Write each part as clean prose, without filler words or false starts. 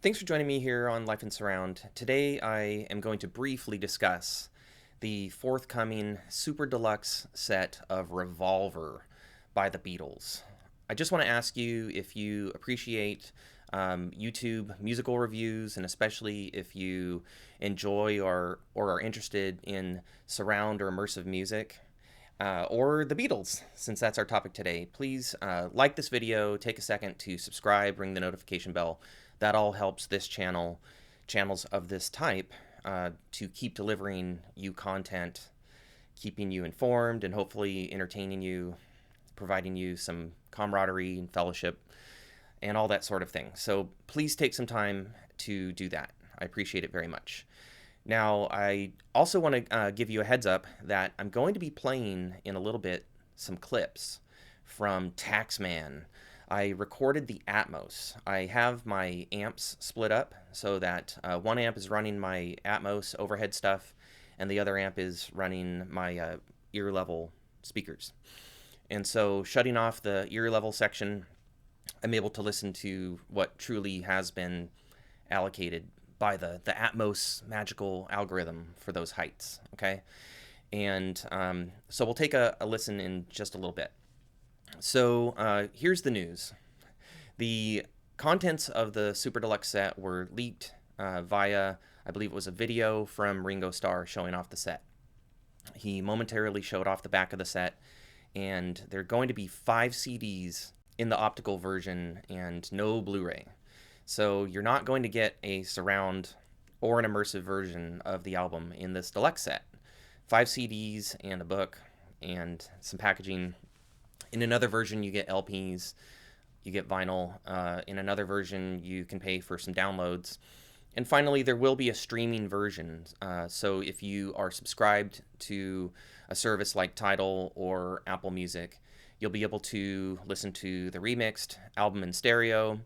Thanks for joining me here on Life in Surround. Today I am going to briefly discuss the forthcoming Super Deluxe set of Revolver by the Beatles. I just want to ask you if you appreciate YouTube musical reviews, and especially if you enjoy or are interested in surround or immersive music, or the Beatles, since that's our topic today. Please like this video, take a second to subscribe, ring the notification bell. That all helps this channels of this type, to keep delivering you content, keeping you informed, and hopefully entertaining you, providing you some camaraderie and fellowship, and all that sort of thing. So please take some time to do that. I appreciate it very much. Now, I also want to give you a heads up that I'm going to be playing in a little bit some clips from Taxman. I recorded the Atmos. I have my amps split up so that one amp is running my Atmos overhead stuff, and the other amp is running my ear level speakers. And so, shutting off the ear level section, I'm able to listen to what truly has been allocated by the Atmos magical algorithm for those heights. Okay, and so we'll take a listen in just a little bit. So here's the news. The contents of the Super Deluxe set were leaked via, I believe it was a video from Ringo Starr showing off the set. He momentarily showed off the back of the set, and there are going to be 5 CDs in the optical version and no Blu-ray. So you're not going to get a surround or an immersive version of the album in this deluxe set. 5 CDs and a book and some packaging. In another version, you get LPs, you get vinyl. In another version, you can pay for some downloads. And finally, there will be a streaming version. So if you are subscribed to a service like Tidal or Apple Music, you'll be able to listen to the remixed album in stereo,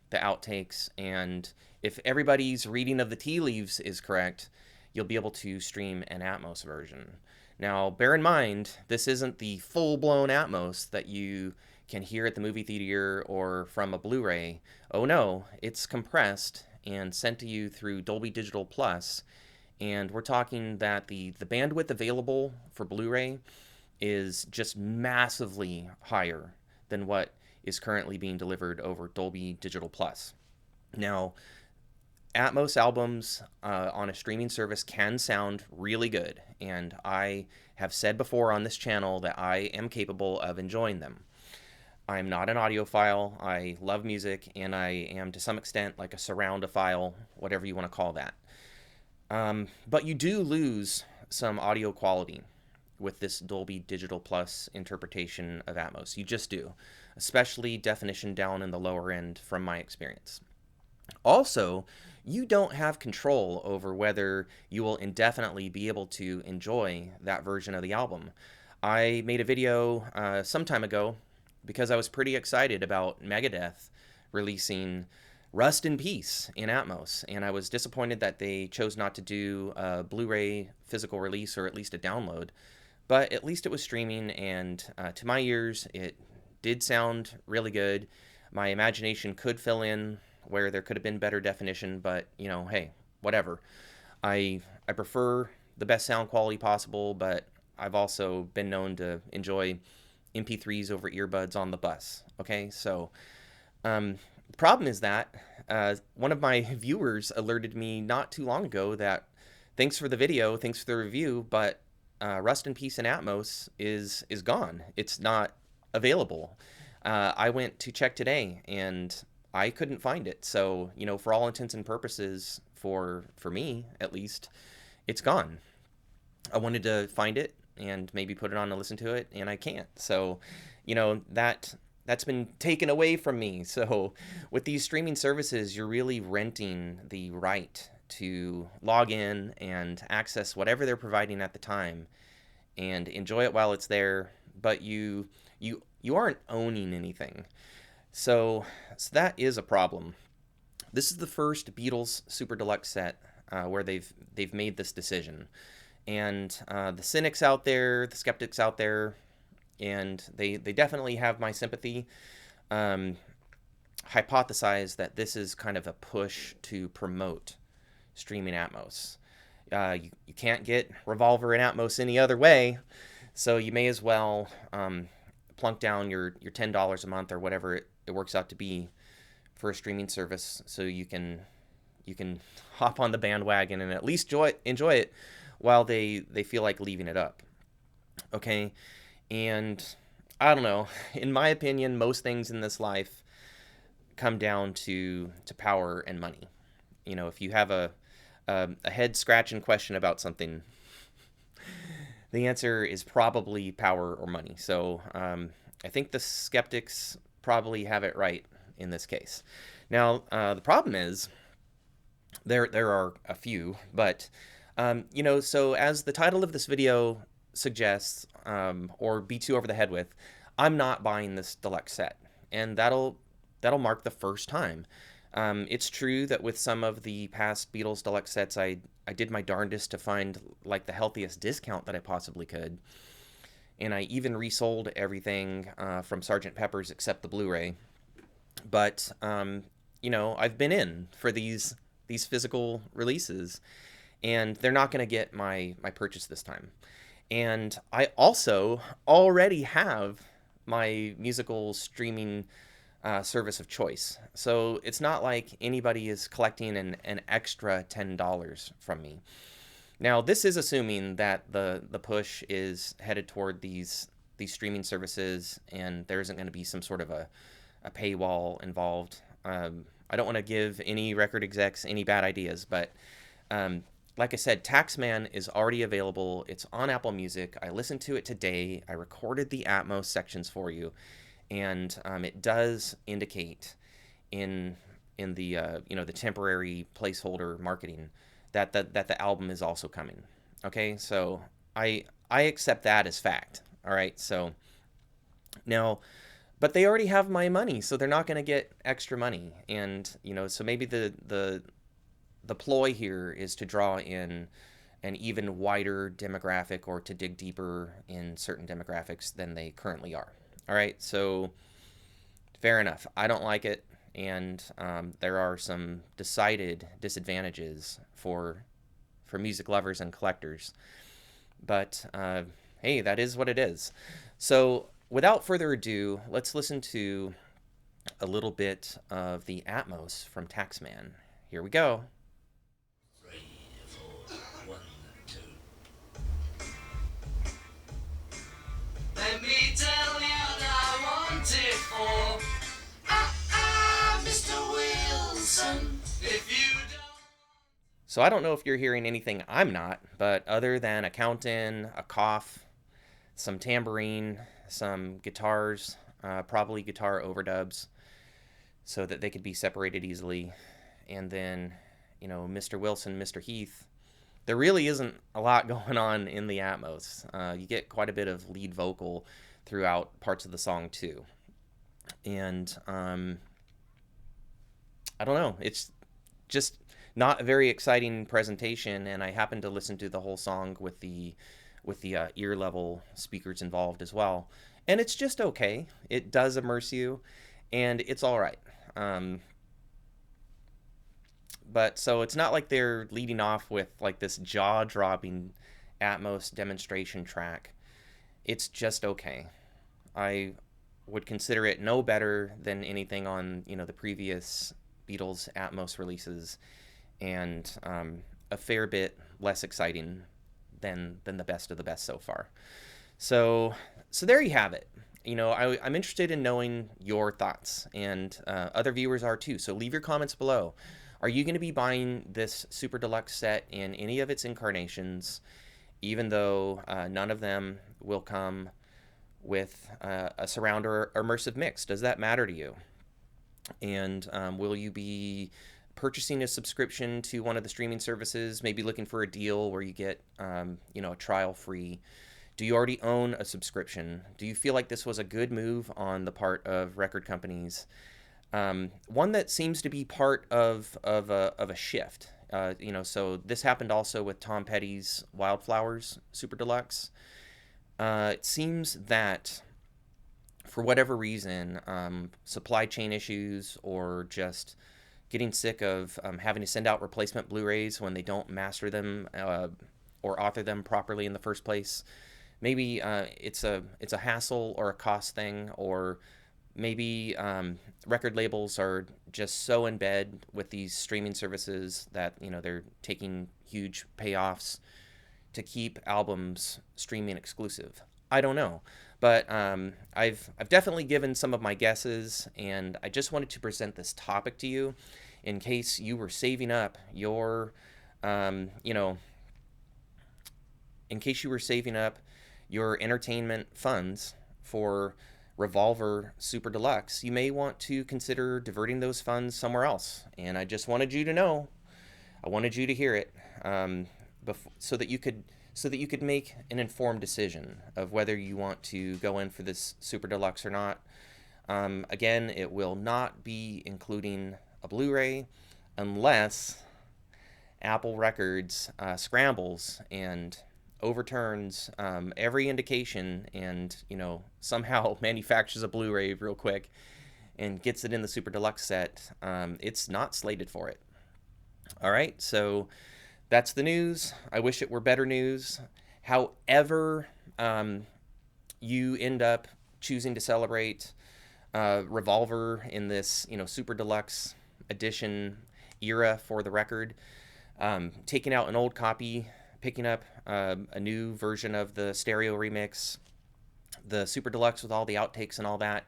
the outtakes, and if everybody's reading of the tea leaves is correct, you'll be able to stream an Atmos version. Now, bear in mind, this isn't the full-blown Atmos that you can hear at the movie theater or from a Blu-ray. Oh no, it's compressed and sent to you through Dolby Digital Plus, and we're talking that the bandwidth available for Blu-ray is just massively higher than what is currently being delivered over Dolby Digital Plus. Now, Atmos albums on a streaming service can sound really good, and I have said before on this channel that I am capable of enjoying them. I'm not an audiophile. I love music, and I am to some extent like a surroundophile, whatever you want to call that. But you do lose some audio quality with this Dolby Digital Plus interpretation of Atmos. You just do, especially definition down in the lower end from my experience. Also, you don't have control over whether you will indefinitely be able to enjoy that version of the album. I made a video some time ago because I was pretty excited about Megadeth releasing Rust in Peace in Atmos, and I was disappointed that they chose not to do a Blu-ray physical release or at least a download, but at least it was streaming, and to my ears, it did sound really good. My imagination could fill in where there could have been better definition, but you know, hey, whatever. I prefer the best sound quality possible, but I've also been known to enjoy MP3s over earbuds on the bus. Okay, so the problem is that one of my viewers alerted me not too long ago that thanks for the video, thanks for the review, but Rust in Peace and Atmos is gone. It's not available. I went to check today and I couldn't find it. So, you know, for all intents and purposes, for me at least, it's gone. I wanted to find it and maybe put it on and listen to it, and I can't. So, you know, that's been taken away from me. So, with these streaming services, you're really renting the right to log in and access whatever they're providing at the time and enjoy it while it's there, but you aren't owning anything. So that is a problem. This is the first Beatles Super Deluxe set where they've made this decision, and the cynics out there, the skeptics out there, and they definitely have my sympathy. hypothesize that this is kind of a push to promote streaming Atmos. You can't get Revolver and Atmos any other way, so you may as well plunk down your $10 a month or whatever it works out to be for a streaming service, so you can hop on the bandwagon and at least enjoy it while they feel like leaving it up. Okay, and I don't know. In my opinion, most things in this life come down to power and money. You know, if you have a head scratching question about something, the answer is probably power or money. So I think the skeptics probably have it right in this case. Now, the problem is there are a few, but you know, so as the title of this video suggests, or beats you over the head with, I'm not buying this deluxe set, and that'll mark the first time. It's true that with some of the past Beatles deluxe sets, I did my darndest to find like the healthiest discount that I possibly could, and I even resold everything from Sgt. Pepper's except the Blu-ray. But you know, I've been in for these physical releases, and they're not going to get my purchase this time. And I also already have my musical streaming service of choice. So it's not like anybody is collecting an extra $10 from me. Now, this is assuming that the push is headed toward these streaming services, and there isn't going to be some sort of a paywall involved. I don't want to give any record execs any bad ideas, but like I said, Taxman is already available. It's on Apple Music. I listened to it today. I recorded the Atmos sections for you, and it does indicate in the you know, the temporary placeholder marketing that the album is also coming. Okay, so I accept that as fact. All right, so now, but they already have my money, so they're not going to get extra money, and you know, so maybe the ploy here is to draw in an even wider demographic, or to dig deeper in certain demographics than they currently are. All right, so fair enough. I don't like it, and there are some decided disadvantages for music lovers and collectors. But hey, that is what it is. So without further ado, let's listen to a little bit of the Atmos from Taxman. Here we go. 3, 4, 1, 2. Let me tell you that I want it for Mr. Wilson. If you don't. So I don't know if you're hearing anything I'm not, but other than a count-in, a cough, some tambourine, some guitars, probably guitar overdubs, so that they could be separated easily, and then, you know, Mr. Wilson, Mr. Heath, there really isn't a lot going on in the Atmos. You get quite a bit of lead vocal throughout parts of the song too, and I don't know, it's just not a very exciting presentation. And I happened to listen to the whole song with the ear level speakers involved as well, and it's just okay. It does immerse you, and it's all right. But so it's not like they're leading off with like this jaw-dropping Atmos demonstration track. It's just okay. I would consider it no better than anything on, you know, the previous Beatles Atmos releases, and a fair bit less exciting than the best of the best so far. So there you have it. You know, I'm interested in knowing your thoughts, and other viewers are too. So leave your comments below. Are you going to be buying this Super Deluxe set in any of its incarnations, even though none of them will come with a surround or immersive mix? Does that matter to you? And will you be purchasing a subscription to one of the streaming services, maybe looking for a deal where you get you know, a trial free? Do you already own a subscription? Do you feel like this was a good move on the part of record companies? One that seems to be part of a shift. You know, so this happened also with Tom Petty's Wildflowers Super Deluxe. It seems that for whatever reason, supply chain issues, or just getting sick of having to send out replacement Blu-rays when they don't master them or author them properly in the first place. Maybe it's a hassle or a cost thing, or maybe record labels are just so in bed with these streaming services that they're taking huge payoffs to keep albums streaming exclusive. I don't know, but I've definitely given some of my guesses, and I just wanted to present this topic to you in case you were saving up your, you know, in case you were saving up your entertainment funds for Revolver Super Deluxe. You may want to consider diverting those funds somewhere else, and I just wanted you to know. I wanted you to hear it, so that you could make an informed decision of whether you want to go in for this Super Deluxe or not. Again, it will not be including a Blu-ray unless Apple Records scrambles and overturns every indication, and somehow manufactures a Blu-ray real quick and gets it in the Super Deluxe set. It's not slated for it. All right, so that's the news. I wish it were better news. However, you end up choosing to celebrate Revolver in this, Super Deluxe edition era for the record, taking out an old copy, picking up a new version of the stereo remix, the Super Deluxe with all the outtakes and all that,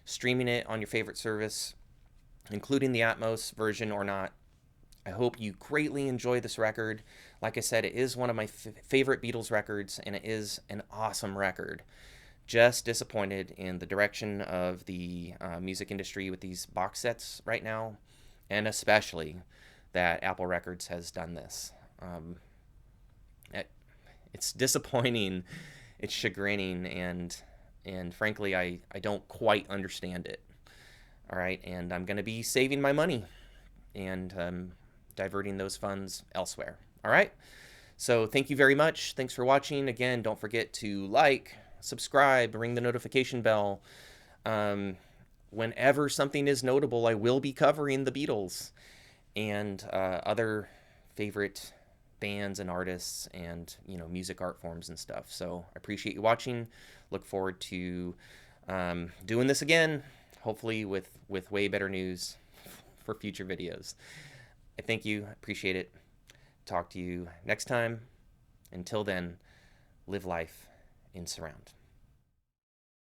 streaming it on your favorite service, including the Atmos version or not. I hope you greatly enjoy this record. Like I said, it is one of my favorite Beatles records, and it is an awesome record. Just disappointed in the direction of the music industry with these box sets right now, and especially that Apple Records has done this. It's disappointing, it's chagrining, and frankly, I don't quite understand it. All right, and I'm going to be saving my money and diverting those funds elsewhere. All right, so thank you very much. Thanks for watching. Again, don't forget to like, subscribe, ring the notification bell. Whenever something is notable, I will be covering the Beatles and other favorite bands and artists and music art forms and stuff. So I appreciate you watching. Look forward to doing this again, hopefully with way better news for future videos. I thank you. Appreciate it. Talk to you next time. Until then, live life in surround.